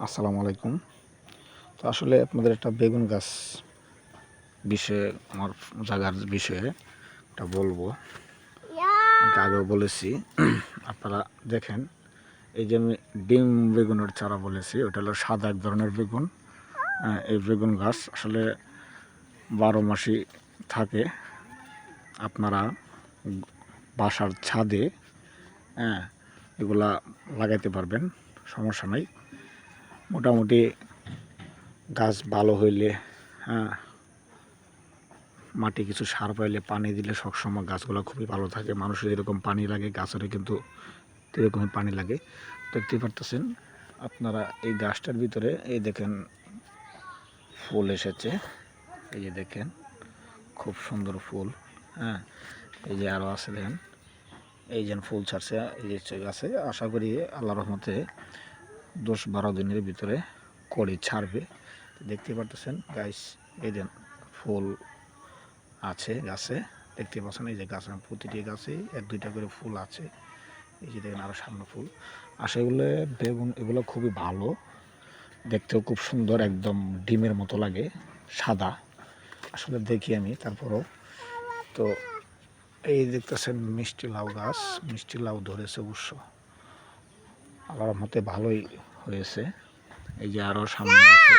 আসসালামু আলাইকুম। তো আসলে আপনাদের একটা বেগুন গাছ বিষয়ে আমার জায়গার বিষয়ে একটা বলবো। আগেও বলেছি আপনারা দেখেন, এই যে আমি ডিম বেগুনের চারা বলেছি, ওটা হলো সাদা এক ধরনের বেগুন। এই বেগুন গাছ আসলে 12 মাসই থাকে। আপনারা বাসার ছাদে এগুলা লাগাইতে পারবেন, সমস্যা নাই। মোটামুটি গাছ ভালো হইলে মাটি কিছু সার পাইলে, পানি দিলে সবসময় গাছগুলো খুবই ভালো থাকে। মানুষের যেরকম পানি লাগে গাছেরও কিন্তু এরকমই পানি লাগে। দেখতে পারতেছেন আপনারা এই গাছটার ভিতরে, এই দেখেন ফুল এসেছে, এই যে দেখেন খুব সুন্দর ফুল। এই যে আরও আছে, দেখেন এই যে ফুল ছাড়ছে, এই যে গাছে। আশা করি আল্লাহর রহমতে 10-12 দিনের ভিতরে কড়ি ছাড়বে। দেখতে পারতেছেন গাছ, এই দেন ফুল আছে গাছে, দেখতে পাচ্ছেন। এই যে গাছ, প্রতিটি গাছে 1-2টা করে ফুল আছে। এই যে দেখেন আরও সামনে ফুল আসলে বেগুন, এগুলো খুবই ভালো, দেখতেও খুব সুন্দর, একদম ডিমের মতো লাগে, সাদা। আসলে দেখি আমি তারপরও। তো এই দেখতেছেন মিষ্টি লাউ গাছ, মিষ্টি লাউ ধরেছে অবশ্য, আল্লাহর মতে ভালোই হয়েছে। এই যে আরও সামনে আছে।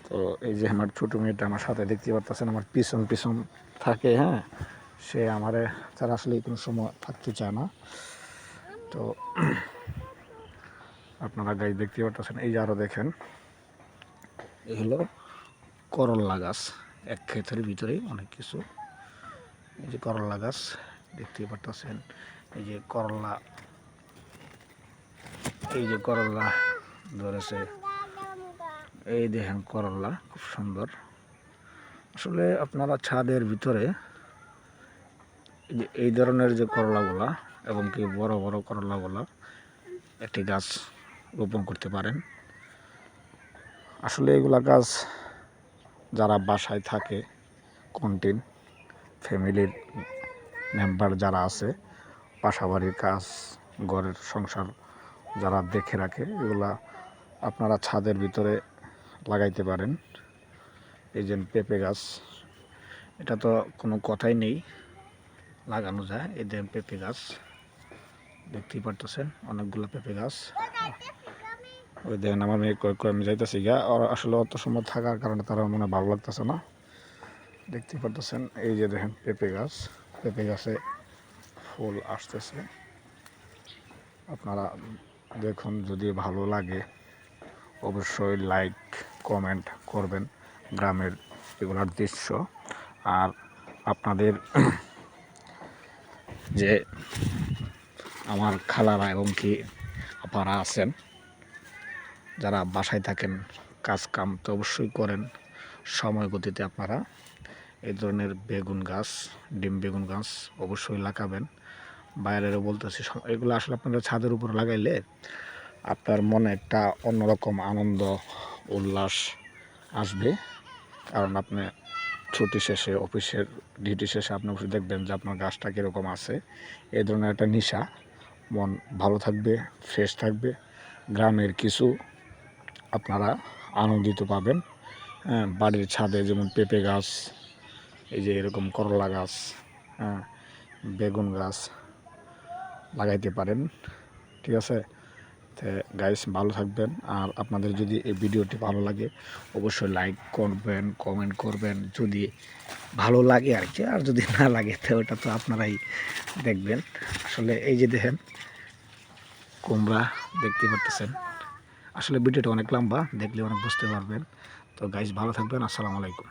তো এই যে আমার ছোটো মেয়েটা আমার সাথে, দেখতে পারতেছেন আমার পিছন পিছন থাকে। সে আমারে তারা আসলে কোনো সময় থাকতে চায় না। তো আপনারা গাছ দেখতে পারতেছেন। এই যে আরও দেখেন, এই হলো করল্লা গাছ, এক ক্ষেতের ভিতরেই অনেক কিছু। এই যে করল্লা গাছ দেখতে পারতেছেন, এই যে করল্লা, এই যে করল্লা ধরেছে, এই দেখেন করল্লা খুব সুন্দর। আসলে আপনারা ছাদের ভিতরে এই ধরনের যে করলাগুলা, এবং কি বড় বড় করলাগুলা একটি গাছ রোপণ করতে পারেন। আসলে এগুলা গাছ যারা বাসায় থাকে, কন্টিন ফ্যামিলির মেম্বার যারা আছে, বাসাবাড়ির কাজ, ঘরের সংসার যারা দেখে রাখে, এগুলা আপনারা ছাদের ভিতরে লাগাইতে পারেন। এই যে পেঁপে গাছ, এটা তো কোনো কথাই নেই, লাগানো যায়। এই দেখেন পেঁপে গাছ, দেখতেই পারতেছেন অনেকগুলো পেঁপে গাছ। ওই দেখেন আমার মেয়ে আমি যাইতেছি গিয়া, আর আসলে অত সময় থাকার কারণে তারা মনে ভালো লাগতেছে না। দেখতেই পারতেছেন এই যে দেখেন পেঁপে গাছ, পেঁপে গাছে ফুল আসতেছে। আপনারা দেখুন, যদি ভালো লাগে অবশ্যই লাইক কমেন্ট করবেন। গ্রামের এগুলার দৃশ্য। আর আপনাদের যে আমার খালারা এবং কি আপারা আছেন, যারা বাসায় থাকেন, কাজ কাম তো অবশ্যই করেন, সময় গতিতে আপনারা এই ধরনের বেগুন গাছ, ডিম বেগুন গাছ অবশ্যই লাগাবেন। বাইরেরও বলতেছি, এগুলো আসলে আপনারা ছাদের উপর লাগাইলে আপনার মনে একটা অন্যরকম আনন্দ উল্লাস আসবে। কারণ আপনি ছুটি শেষে, অফিসের ডিউটি শেষে আপনি অবশ্যই দেখবেন যে আপনার গাছটা কীরকম আছে। এই ধরনের একটা নেশা, মন ভালো থাকবে, ফ্রেশ থাকবে। গ্রামের কিছু আপনারা আনন্দিত পাবেন। বাড়ির ছাদে যেমন পেঁপে গাছ, এই যে এরকম করলা গাছ, বেগুন গাছ লাগাইতে পারেন। ঠিক আছে? তো গাইস, ভালো থাকবেন। আর আপনাদের যদি এই ভিডিওটি ভালো লাগে অবশ্যই লাইক করবেন, কমেন্ট করবেন, যদি ভালো লাগে আর কি। আর যদি না লাগে তো ওটা তো আপনারাই দেখবেন। আসলে এই যে দেখেন কুমড়া, দেখতে পারতেছেন। আসলে ভিডিওটা অনেক লম্বা, দেখলে অনেক বুঝতে পারবেন। তো গাইস, ভালো থাকবেন। আসসালামু আলাইকুম।